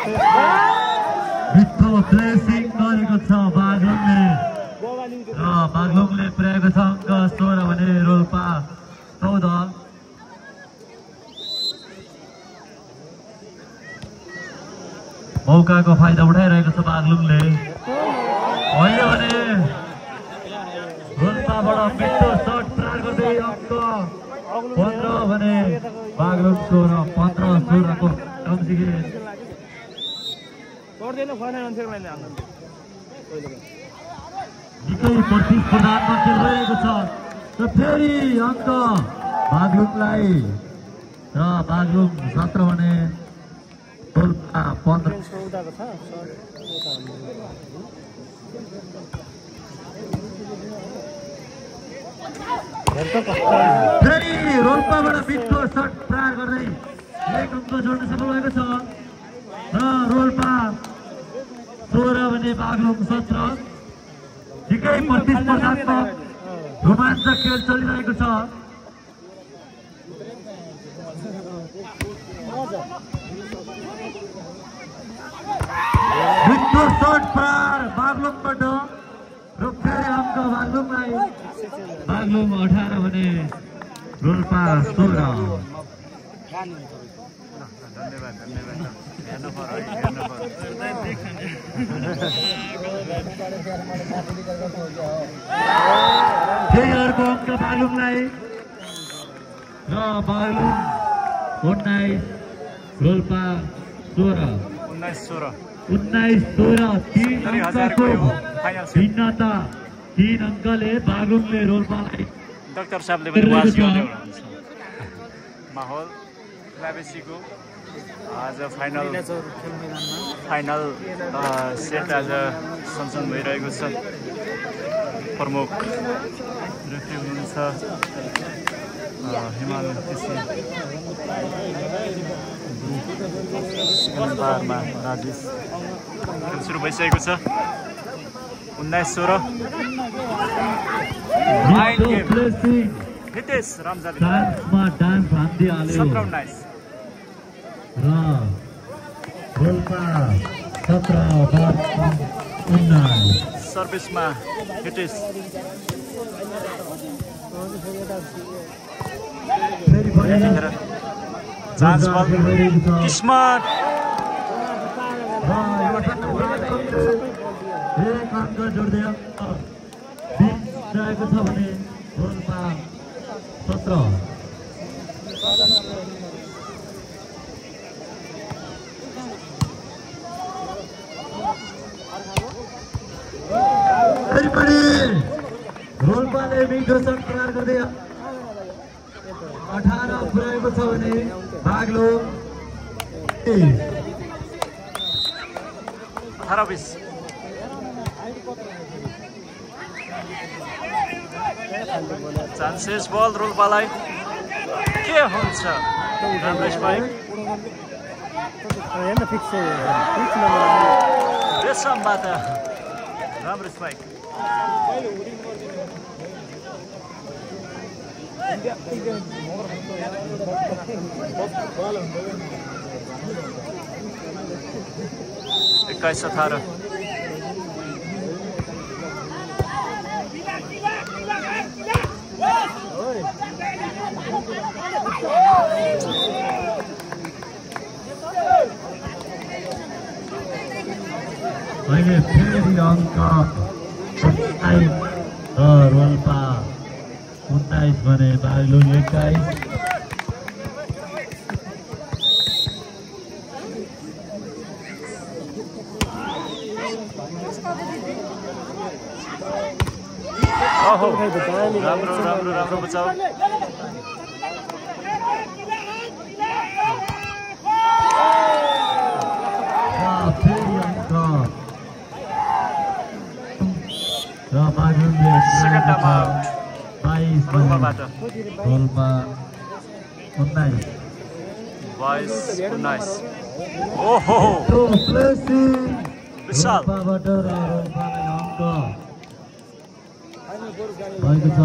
मिठो प्लेसिङ गरेको छ बागलुङले र बागलुङले पुर्याएको छ अङ्क 16 भने रोल्पा 14। मौकाको फाइदा उठाइरहेको छ बागलुङले। अहिले भने रोल्पाबाट मिठो सर्ट प्रहार गर्दै अङ्क 15 भने बागलुङको र 15-16 टम्सिके निकै प्रतिस्पर्धात्मक खेल रहेको छ र फेरि अङ्क बागलुङलाई र बागलुङ 17 भने रोल्पा 15। फेरि रोल्पाबाट मिठो सर्ट प्रहार गर्दै 1 अङ्क जोड्न सफल भएको छ र रोल्पा 16 भने बागलुङ 17। निकै प्रतिस्पर्धात्मक रोमाञ्चक खेल चलिरहेको छ। मिठो सर्ट प्रहार बागलुङबाट र फेरि अङ्क बागलुङलाई। बागलुङ 18 भने रोल्पा 16। फेरि अर्को अङ्क बागलुङलाई र बागलुङ 19 रोल्पा 16। 19-16 3 अङ्कको भिन्नता। 3 अङ्कले बागलुङले रोल्पालाई। डाक्टर साहबले पनि वास गर्दै हुनुहुन्छ। माहौल क्लाबेसीको आज फाइनल सेट आज सञ्चालन भइरहेको छ। प्रमुख रेफ्री हुनुहुन्छ हिमाल केसी, सेकेन्ड बारमा राजेश। खेल सुरु भइसकेको छ। 19-16 हितेश रामजाले 17-19 र रोल्पा 17-19 सर्भिसमा हितेश। चान्स बल किस्मत 1 अङ्क जोड्दै 20 रहेको छ भने रोल्पा 17। फेरि पनि रोल्पाले मिठो सर्ट प्रहार गर्दै 18 पुर्याएको छ भने बागलुङ 18-20 चान्सेस बल रोल्पालाई के हुन्छ। राम्रो स्पाइक रेशमबाट राम्रो स्पाइक। एक्काइस 18 अहिले फेरि अङ्क 27 र रोल्पा 19 भने बागलुङ 21। राम्रो बचाउ। फेरि अङ्क र बागलुङले 22 रोल्पाबाट रोल्पा 19 22-19 ओहो विशाल रोल्पाबाट रोल्पालाई अङ्क भएको छ।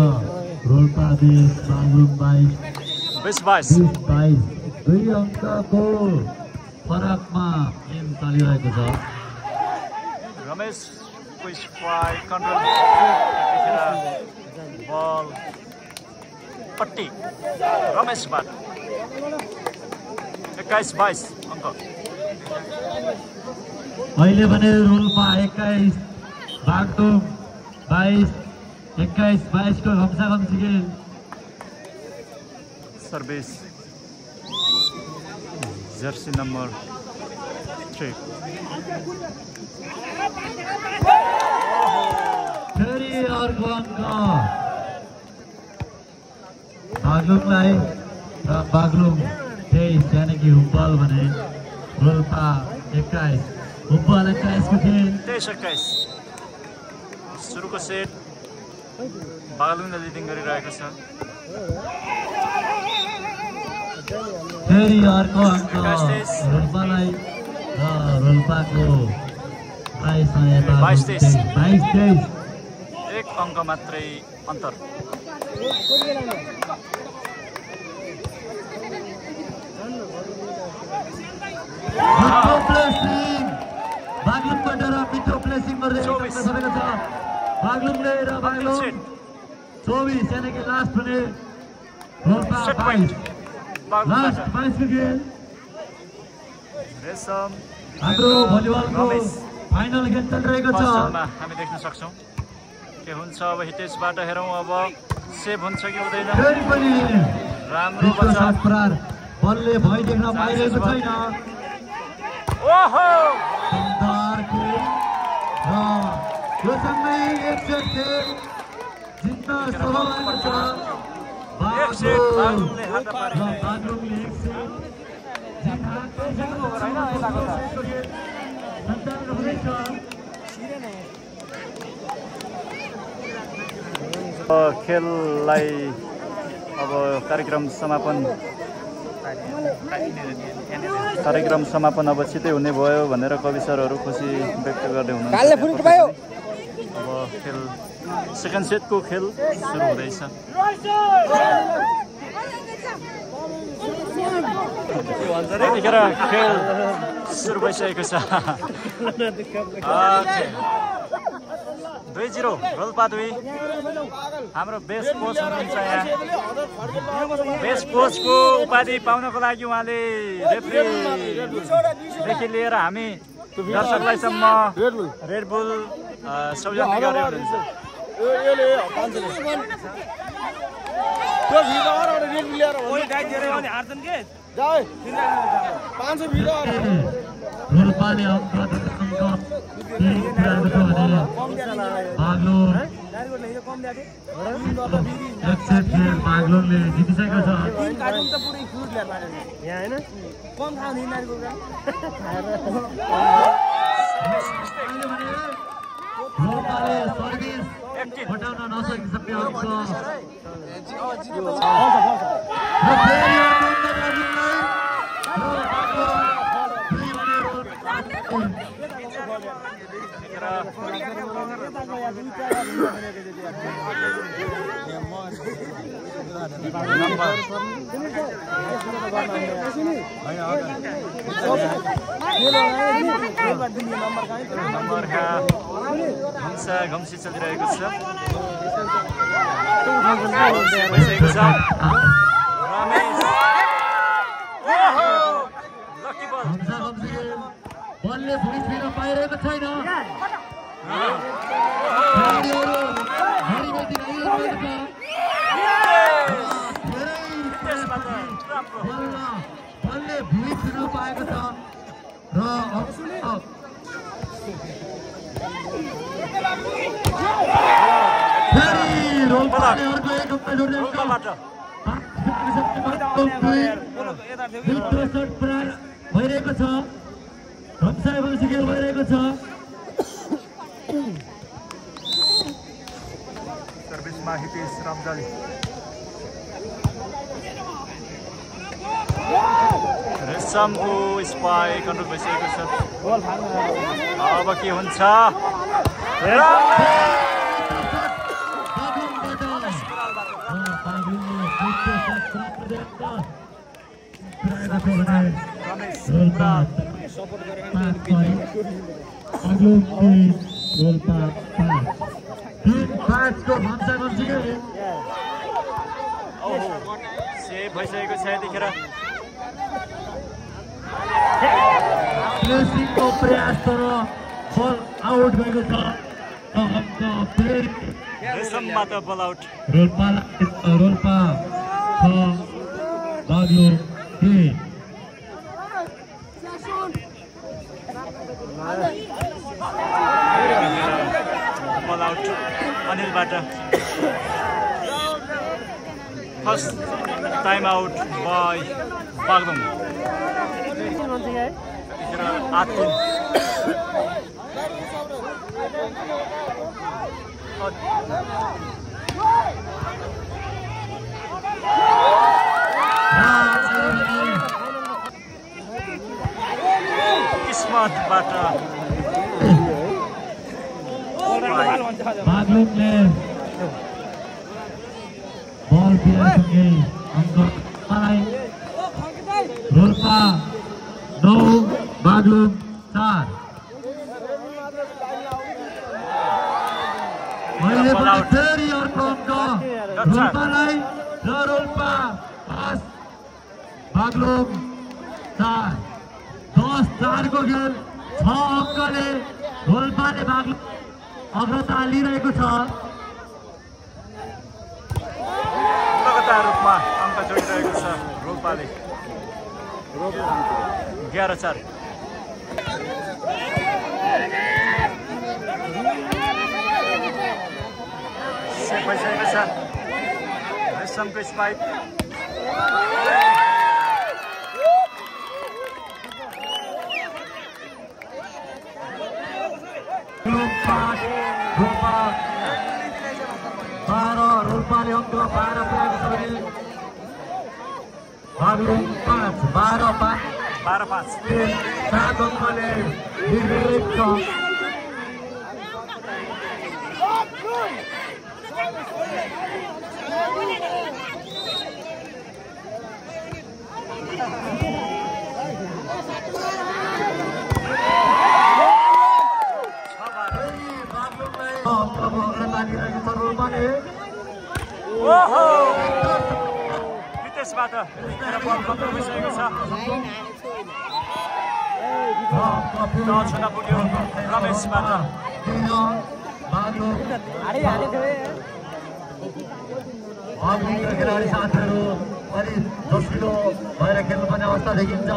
रोल्पा 20 बागलुङ 22 22 2 अङ्कको फरकमा गेम चलिरहेको छ। रमेशको स्ट्राइक कन्ट्रोल बल पट्टी रमेशबाट 21-22 अङ्क। अहिले भने रोल्पा 21 बागडुङ 22 21-22 को घम्साघम्सी खेल। सर्भिस जर्सी नम्बर 3 फेरि अर्को अङ्क बागलुङलाई र बागलुङ 23 यानि कि हुम्पल भने रोल्पा 21 हुम्पल 21 को खेल। 23-21 सुरुको सेट बागलुङले लिडिङ गरिरहेको छ। फेरि अर्को अङ्क रोल्पालाई र रोल्पाको 22-23 एक अङ्क मात्रै अन्तर। बागलुङबाट र मिठो प्लेसिङ गर्दै सबैको छ। बागलुङले र बागलुङ 24 यानि कि लास्ट भने रोल्पा 22 लास्ट 22 को खेल। रेशम हाम्रो भलिबलको फाइनल खेल चलिरहेको छ। हामी देख्न सक्छौँ के हुन्छ अब हितेशबाट हेरौँ अब सेभ हुन्छ कि हुँदैन। फेरि पनि राम्रो बचाव बलले भइ देख्न पाइरहेको छैन। ओहो सुन्दर खेल र यो सँगै एक सेट खेल जित्न सफल भएको छ। एक सेट बागलुङले हात पारेको बागलुङले एक सेट जित सञ्चालन हुँदैछ। खेललाई अब कार्यक्रम समापन अब छिटै हुने भयो भनेर कवि सरहरू खुसी व्यक्त गर्दै हुनुहुन्छ। अब खेल सेकेन्ड सेटको खेल सुरु हुँदैछ। यतिखेर खेल सुरु भइसकेको छ। 2-0 रोल्पा 2। हाम्रो बेस्ट कोच हुनुहुन्छ यहाँ। बेस्ट कोचको उपाधि पाउनको लागि उहाँले रेफ्रीदेखि लिएर हामी दर्शकलाईसम्म रेडबुल सौजन्य गरेर हुनुहुन्छ। रोल्पाले अङ्क बागलुङले जितिसकेको छ। रोल्पाले सर्भिस हटाउन नसकिसके अङ्क घम्सी चलिरहेको छ। बलले भुइँ छिर्न पाइरहेको छैन। बलले भुइँ छिर्न पाएको छ र रोल्पाले अर्को एक अङ्क जोड्दै भइरहेको छ। घम्साएपछि खेल भइरहेको छ। सर्भिसमा हितेश रामजाली रेशमको स्पाइक कन्ट्रोल भइसकेको छ। अब के हुन्छ सेभ भइसकेको छ यतिखेर प्लेसिङको प्रयास तर बल आउट भएको छ रेशमबाट बल आउट रोल्पा छ बाग्लुङ 3 बल आउट अनिलबाट first time out by Baglung 8 किस्मतबाट बाग्लुङले बल पिरासँगै अङ्क रोल्पा 9 बाग्लुङ 4 अहिले पनि फेरि अर्को अङ्क रोल्पालाई र रोल्पा 5 बाग्लुङ 4 10-4 को खेल 6 अङ्कले रोल्पाले बाग्लुङ अग्रता लिइरहेको छ लगातार रूपमा अङ्क जोडिरहेको छ रोल्पाले 11-4 सेभ भइसकेको छ रेशमको स्पाइक रोल्पाले अङ्क 12 पुऱ्याएको छ भने बाग्लुङ 5 12-5 7 अङ्कले निर्विरोध छ विदेशबाट बल कन्ट्रोल भइसकेको छ छुटा पुग्यो रमेशबाट खेलाडी साथीहरू अलि जोसिलो भएर खेल्नुपर्ने अवस्था देखिन्छ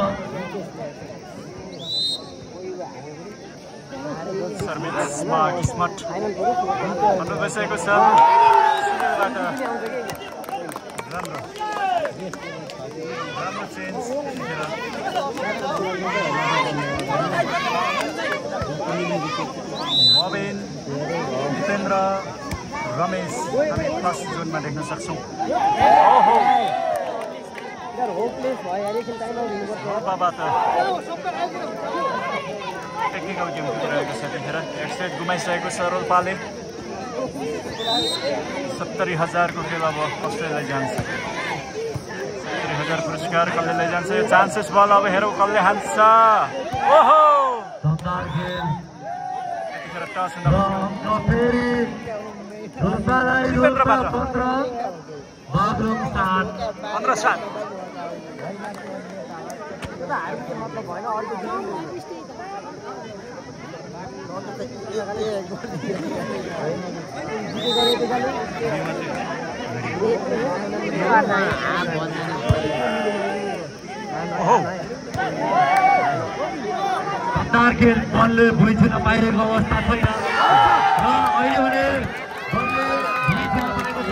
सर्भिसमा किस्मत भन्नु भइसकेको छ राम्रो चेन्ज मोबिन दिपेन्द्र रमेश हामी फर्स्ट जोनमा देख्न सक्छौँ टेक्निकल गेम खेलिरहेको छ त्यतिखेर एक सेट गुमाइसकेको छ रोल्पाले 70,000 को खेल अब कसले लैजान्छ 70,000 पुरस्कार कसले लैजान्छ यो चान्सेस बल अब हेरौँ कसले हान्छ ओहो त्यतिखेर टस हुँदा दिपेन्द्रबाट 15-7 खेल बलले भुइँ छुन पाइरहेको अवस्था छैन र अहिले भने बलले भुइँ छुन पाएको छ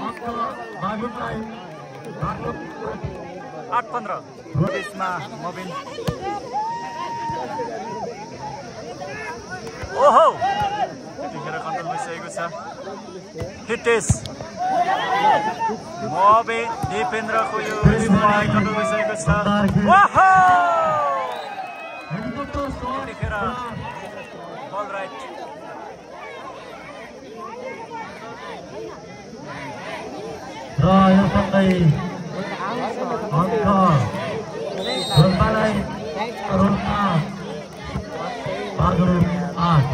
अङ्क बाग्लुङलाई 8-15 त्यसमा मोबिन ओहो त्यतिखेर कन्ट्रोल भइसकेको छ हिटेस मोबिन दिपेन्द्रको यो कन्ट्रोल भइसकेको छ ओहो त्यतिखेर बल राइट र यो सँगै अङ्क रोल्पालाई रोल्पा बागलुङ 8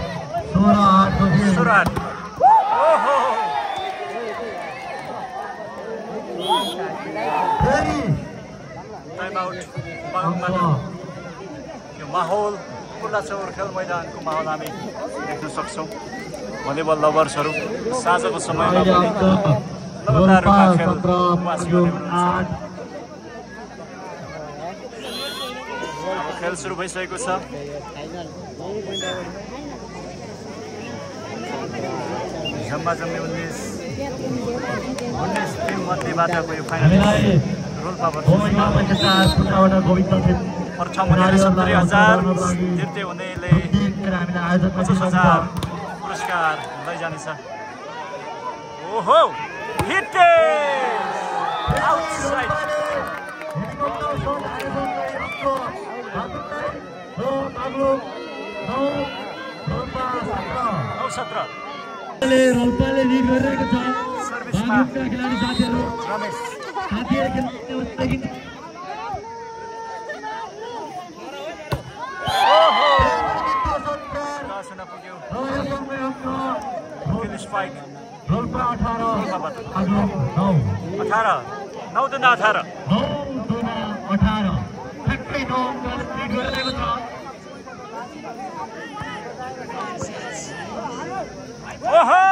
16-8 को खेल सुराट फेरि टाइम आउट बागलुङबाट यो माहौल कुलाचौर खेल मैदानको माहौल हामी देख्न सक्छौँ भलिबल लभर्सहरू साँझको समयमा पनि लगातार खेल उपवास गर्ने हुनुहुन्छ खेल सुरु भइसकेको छ जम्मा जम्मी 19 टिम मध्येबाटको यो फाइनल रोल्पा प्रथम हुनेले 70,000 तिर्ते हुनेले 50,000 पुरस्कार लैजानेछ ओहो हिट आउटसाइड रोल्पाले लिड गरिरहेको छ सर्भिसमा खेलाडी साथीहरू रमेश रोल्पा 18 ठ्याक्कै 9 लिड गरिरहेको छ ओहो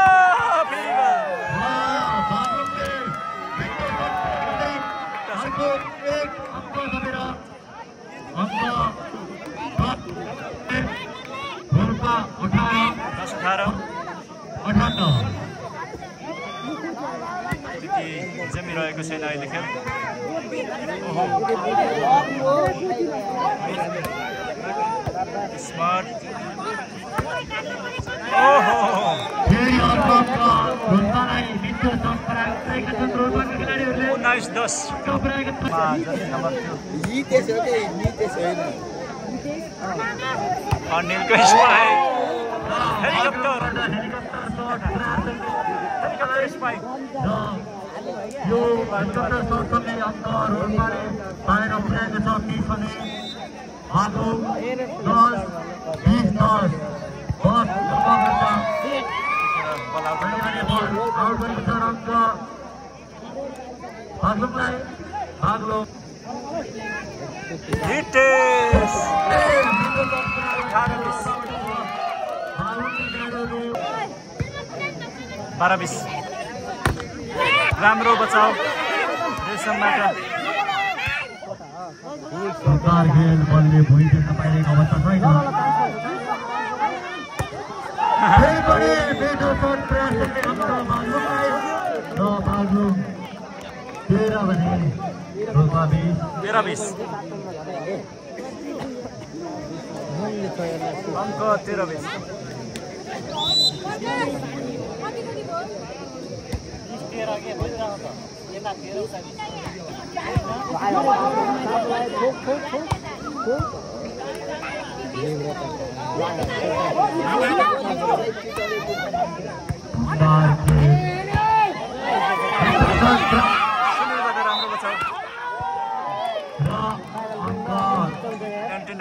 जमिरहेको छैन अहिले खेल स्मार्ट ओहो 19-10 अनिलको स्पाइक हेलिकप्टर स्पाइक यो हेलिकप्टर शटले अङ्क रोल्पाले पाएर पुर्याएको छ 30 भने आगो 10-20-10 बस आउट गरेको छ अङ्क बागलुङलाई बागलुङ हिटेस 12-20 राम्रो बचाउ रेशमबाट सरकार खेल बलले भुइँ देख्न पाइरहेको अवस्था छैन फेरि पनि बेटो शट प्रयास गर्ने अङ्क बागलुङलाई र बागलुङ 13 भने रोल्पा 13-20 अङ्क 13-20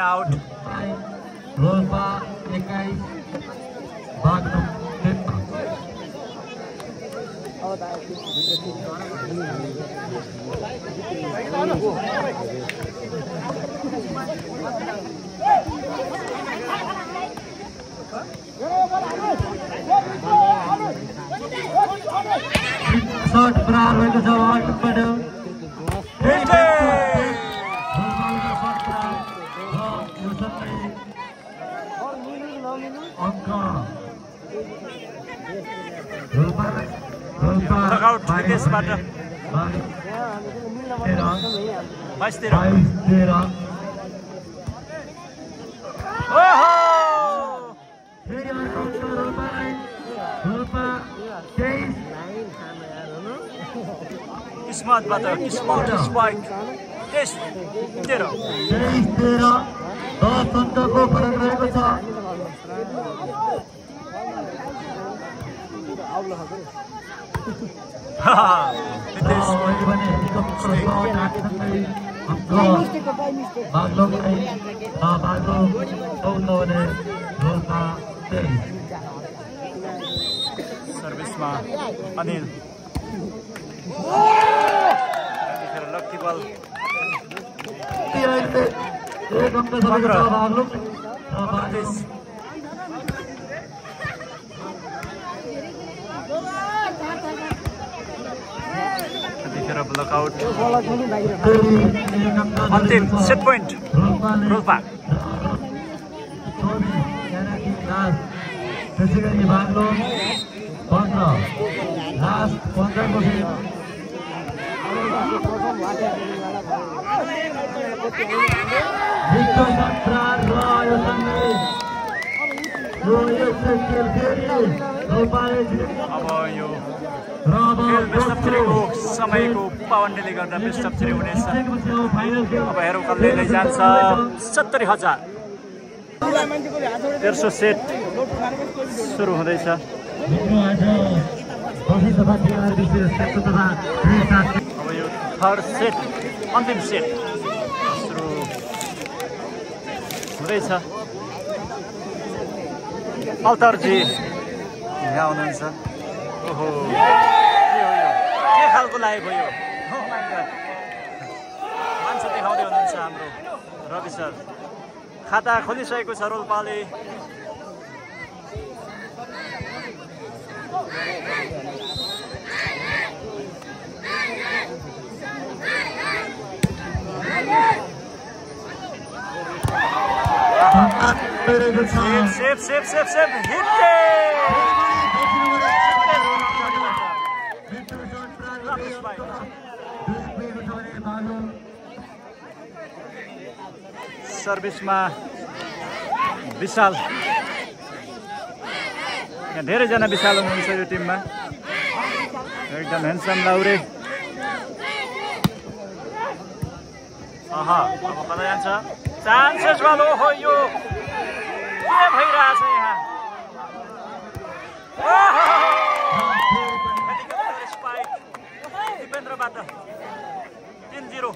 आउट रोल्पा 21 बागलुङ 60 प्रहार भएको छ वाटबाट लगआउट विदेशबाट 22-13 ओहो फेरि अर्को रोल्पा 23 स्मार्टबाट स्मार्ट स्पाइक टेस्ट 13 10 अङ्कको फरक रहेको छ सर्भिसमा अनिल लक्की बल 15 ब्लकआउट अन्तिम सेट पोइन्ट रोल्पा त्यसै गरी बाग्लो 15 लास्ट 15 को अब यो बेस्टअपको समयको पाबन्दीले गर्दा बेस्टअप हुनेछ। अब हेरौँ कसले लैजान्छ 70,000। तेस्रो सेट सुरु हुँदैछ। अब यो थर्ड सेट अन्तिम सेट सुरु हुँदैछ। अल्तरजी यहाँ हुनुहुन्छ। ओहो के खालको लागेको यो मान्छे देखाउँदै हुनुहुन्छ हाम्रो रवि सर। खाता खोलिसकेको छ रोल्पाले। Safe safe safe safe hit सर्भिसमा विशाल। यहाँ धेरैजना विशाल हुनुहुन्छ यो टिममा। एकदम ह्यान्डसम लाउरे। अब कता जान्छ चान्सेस वालो हो यो के भइरहेछ यहाँ। स्पाइक दिपेन्द्रबाट 3-0।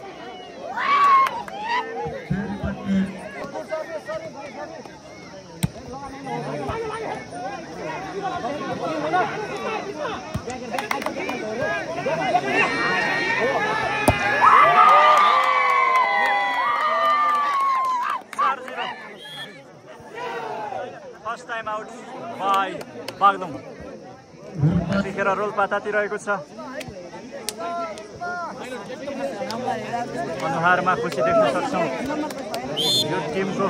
First time out by Baglung. यतिखेर रोल्पा तातिरहेको छ। अनुहारमा खुसी देख्न सक्छौँ यो टिमको।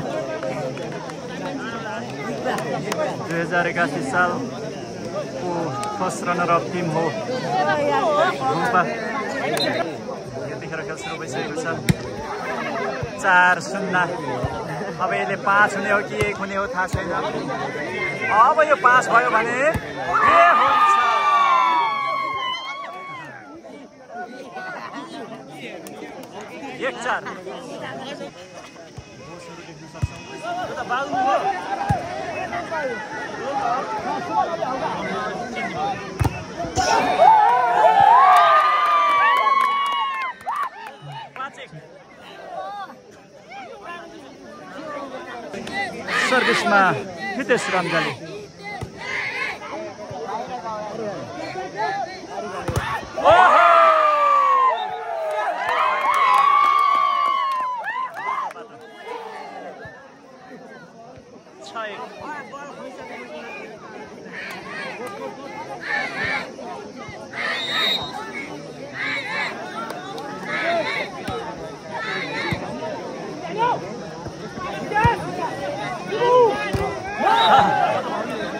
2081 सालको फर्स्ट रनर अफ टिम हो रोल्पा। यतिखेर खेल सुरु भइसकेको छ। 4-0। अब यसले 5 हुने हो कि 1 हुने हो थाहा छैन। अब यो 5 भयो भने के हुन्छ। एक 4 सर्भिसमा हितेश रम्जाली।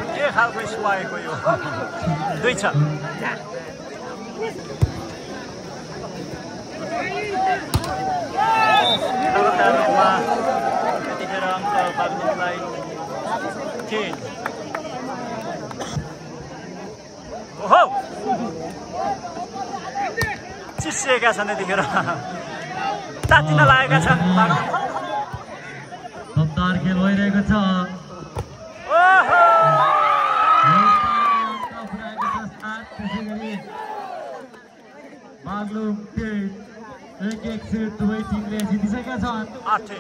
के खालको स्पाइक हो यो। 2-6। यतिखेर अङ्क बागलुङलाई 10। ओहो चिसिएका छन् यतिखेर। तातिन लागेका छन्। खेल भइरहेको छ। बागलुङ 10 एक सेट दुवै टिमले जितिसकेका छन् 8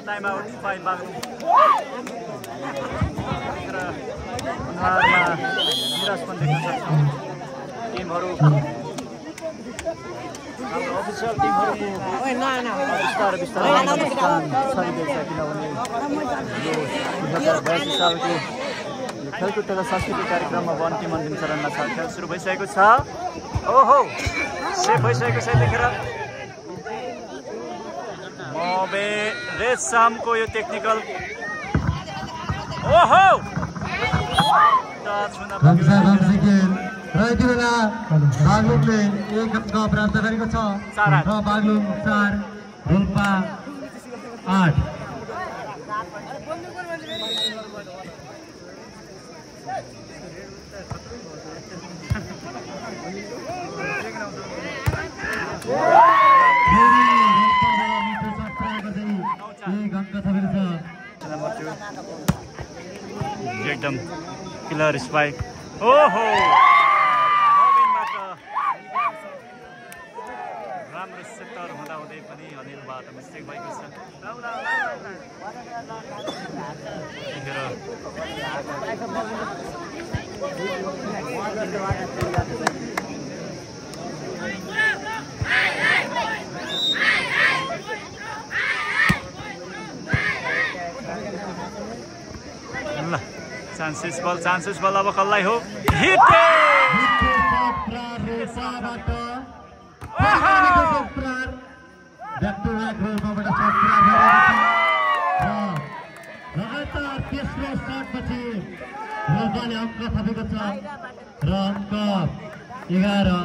Time out fine Baglung. निराश पनि देख्न सक्छौँ टिमहरू हाम्रो अफिसियल टिमहरूको बिस्तारै बिस्तारै छरिँदैछ किनभने यो 2082 सालको खेलकुद तथा सांस्कृतिक कार्यक्रममा वन टिम अन्तिम चरणमा छ खेल सुरु भइसकेको छ ओहो सेभ भइसकेको छ देखेर मबे रेशमको यो टेक्निकल ओहो यति बेला बागलुङले 1 अङ्क प्राप्त गरेको छ र बागलुङ 4 रोल्पा 8 एकदम किलर स्पाइक ओहो नवीनबाट राम्रो सेटर हुँदा हुँदै पनि अनिलबाट मिस्टेक भएको छ ल चान्सेस बल अब कसलाई हो हिट लगातार तेस्रो शटपछि रोल्पाले अङ्क थपेको छ र अङ्क 11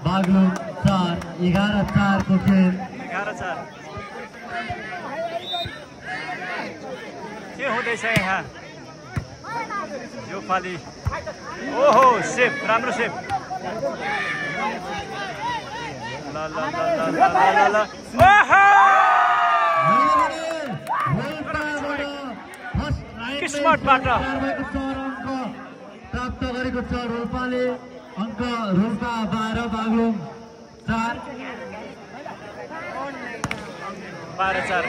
बागलुङ 4 11-4 को खेल 11-4 के हुँदैछ यहाँ यो पाली ओहो सेफ राम्रो सेफ ल ल ल ल ल किस्मतबाट प्राप्त गरेको छ रोल्पाले अङ्क रोल्पा 12 बागलुङ 4 12-4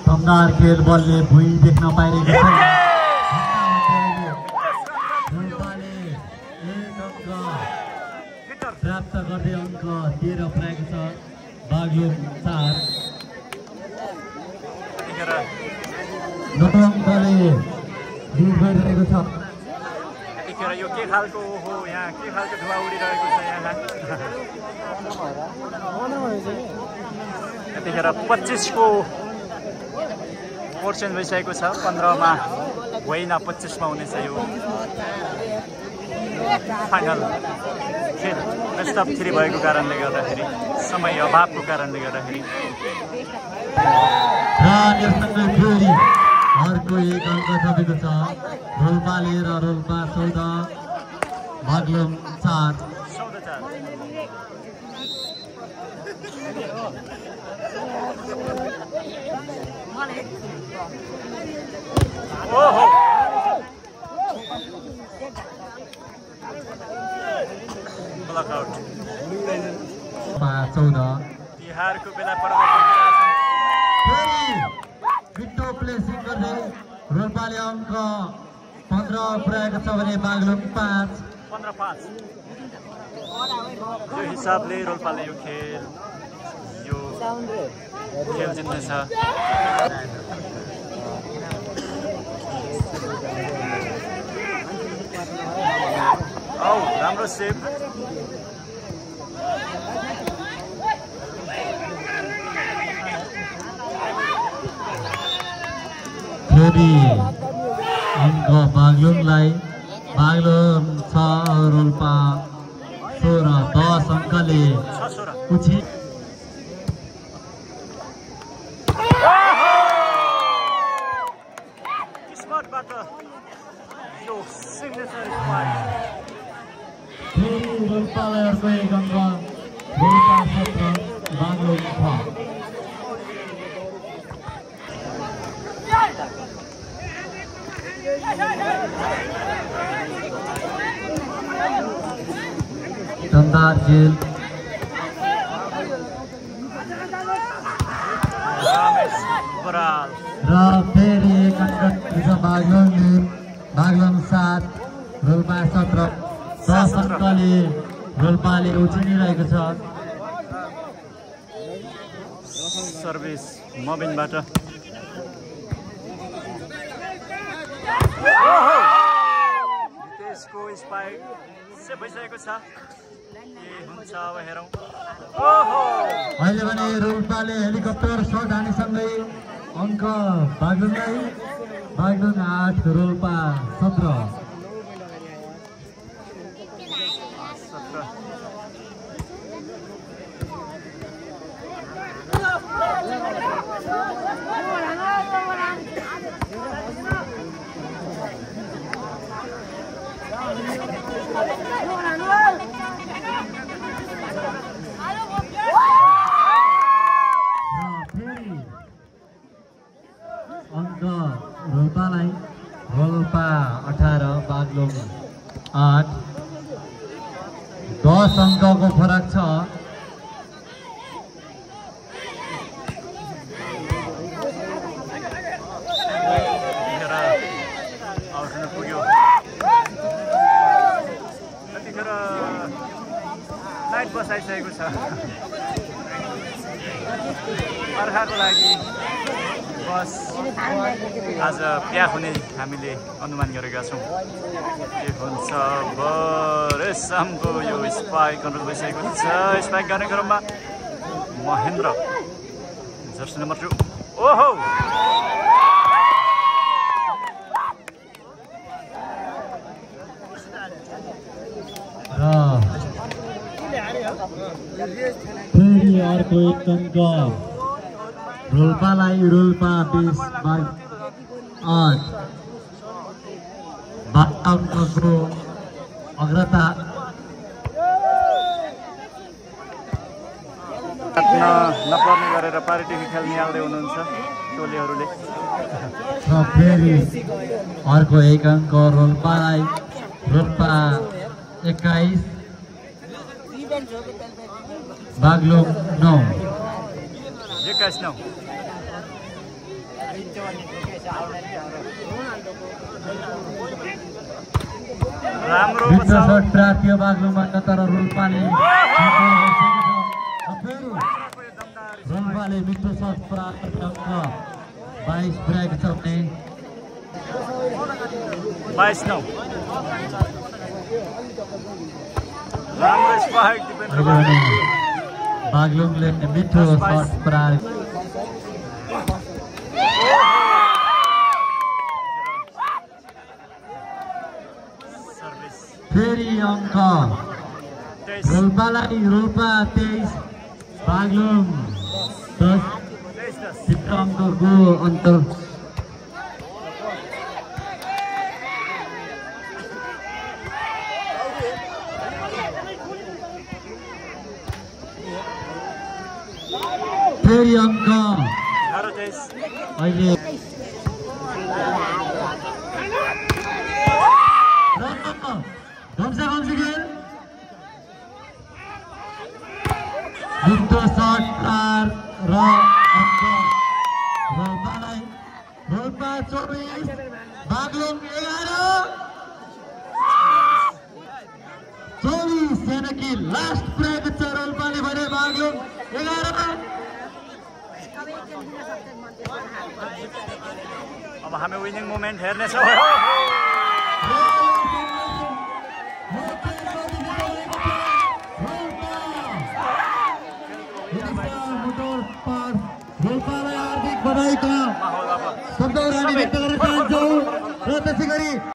दमदार खेल बलले भुइँ देख्न पाइरहेको छ रोल्पाले 1 अङ्क प्राप्त गर्दै अङ्क 13 पुर्याएको छ बागलुङ 4 नौ अङ्कले लिड गरिरहेको छ यतिखेर यो के खालको हो यहाँ के खालको धुवा उडिरहेको छ यहाँ यतिखेर 25 को पोर्सन भइसकेको छ 15 मा होइन 25 मा हुनेछ यो फाइनल खेल बेस्ट अफ 3 भएको कारणले गर्दाखेरि समय अभावको कारणले गर्दाखेरि अर्को 1 अङ्क थपेको छ रोल्पाले र रोल्पा 14 बागलुङ 4 ओहो ब्लक आउट 14 बिहारको बेला परिवर्तन मिठो प्लेसिङ गर्दै रोल्पाले अङ्क 15 पुर्याएको छ भने बागलुङ 5 15-5 यो हिसाबले रोल्पाले यो खेल जित्नेछ औ राम्रो सेभ फेरि अङ्क बागलुङलाई बागलुङ 6 रोल्पा 16 10 अङ्कले उछि स्पटबाट यो सिग्नेचर स्पाइक फेरि रोल्पालाई अर्को एक अङ्क रोल्पा 17 बागलुङ 6 दमदार खेल र फेरि एक अङ्क बागलुङ 7 रोल्पा 17 10 अङ्कले रोल्पाले उछिनिरहेको छ। सर्भिस मबिनबाट त्यसको स्पाइक से भइसकेको छ। के हुन्छ अब हेरौँ। अहिले भने रोल्पाले हेलिकप्टर सट हानेसँगै अङ्क बागलुङलाई बागलुङ 8 रोल्पा 17 अङ्क रोल्पालाई रोल्पा 18 बागलुङ 8 10 अङ्कको फरक छ। लाइट बसाइसकेको छ। अर्खाको लागि बस आज प्याक हुने हामीले अनुमान गरेका छौँ। के हुन्छ भरेसम्मको यो स्पाइक कन्ट्रोल भइसकेको छ। स्पाइक गर्ने क्रममा महेन्द्र जर्सी नम्बर 2 ओहो फेरि अर्को एक अङ्क रोल्पालाई रोल्पा 20 8 अङ्कको अग्रता। नपर्ने गरेर पार्टीको खेल निहाल्दै हुनुहुन्छ टोलीहरूले। र फेरि अर्को एक अङ्क रोल्पालाई रोल्पा 21 बागलुङ 9 21-9 राम्रो शट प्राप्त बागलुङबाट तर रोल्पाले मिठो शट प्राप्त अङ्क 22 पुर्याएको छ भने 22-9 राम्रो स्पाइक बागलुङले मिठो शट प्राप्त फेरि अङ्क रोल्पालाई रोल्पा 23 बागलुङ 10 अङ्कको अन्तर। फेरि अङ्क अहिले मिठो शट र अङ्क रोल्पालाई रोल्पा 24 बागलुङ 24 यानि लास्ट पुर्याएको छ रोल्पाले भने बागलुङ 11। अब हामी विनिङ मोमेन्ट हेर्नेछौँ। रोल्पालाई हार्दिक बधाईका शब्दहरू हामी व्यक्त गर्न चाहन्छौँ र त्यसै गरी